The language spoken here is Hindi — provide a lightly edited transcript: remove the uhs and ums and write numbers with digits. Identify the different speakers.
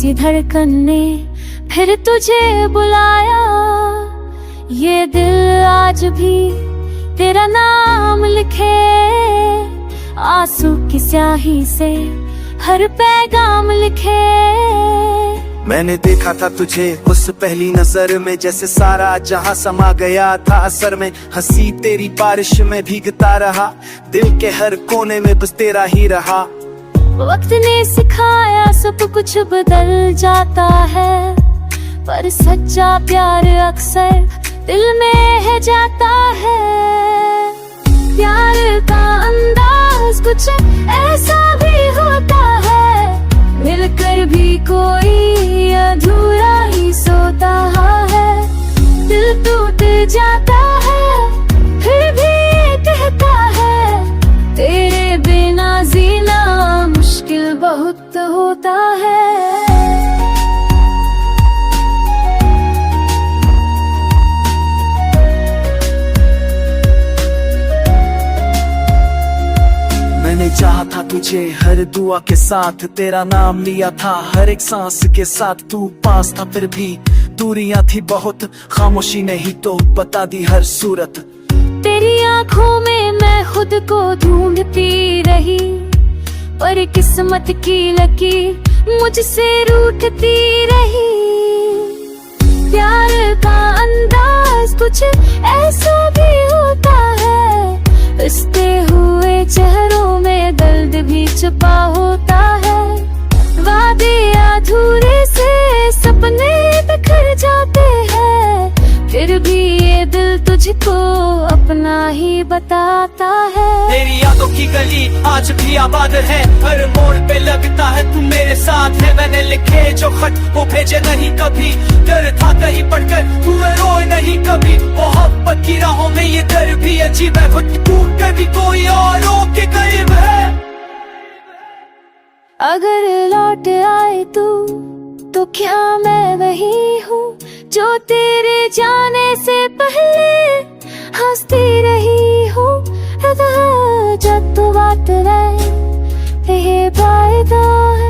Speaker 1: तेजी धड़कन ने फिर तुझे बुलाया। ये दिल आज भी तेरा नाम लिखे, आंसू की स्याही से हर पैगाम लिखे।
Speaker 2: मैंने देखा था तुझे उस पहली नजर में, जैसे सारा जहां समा गया था असर में। हंसी तेरी बारिश में भीगता रहा, दिल के हर कोने में बस तेरा ही रहा।
Speaker 1: वक्त ने सिखाया सब कुछ बदल जाता है, पर सच्चा प्यार अक्सर दिल में है जाता है। प्यार का अंदाज कुछ ऐसा भी होता है, मिलकर भी कोई अधूरा ही सोता है। दिल टूट जाता है फिर भी कहता है, तेरे बिना जीना मुश्किल बहुत होता है।
Speaker 2: मैंने चाहा था तुझे हर दुआ के साथ, तेरा नाम लिया था हर एक सांस के साथ। तू पास था फिर भी दूरियां थी बहुत, खामोशी ने ही तो बता दी हर सूरत।
Speaker 1: तेरी आंखों में मैं खुद को ढूंढती रही, पर किस्मत की लकीर मुझसे रूठती रही। प्यार का अंदाज कुछ ऐसा भी होता है, हंसते हुए चेहरों में दर्द भी छुपा होता है। वादे अधूरे से सपने बिखर जाते हैं, फिर भी ये दिल तुझको अपना ही बताता है।
Speaker 2: तेरी यादों की गली आज भी आबाद है, हर मोड़ पे लगता है तू मेरे साथ है। मैंने लिखे जो खत वो भेजे नहीं कभी, डर था कहीं पढ़कर तू रोए नहीं कभी। मोहब्बत की राहों में ये डर भी अजीब है, टूट कर भी कोई औरों के करीब है।
Speaker 1: अगर लौट आए तू तो क्या मैं वही हूँ जो तेरे जाने से पहले हंसती रही हूँ। जब तू बात रहे ये वायदा है।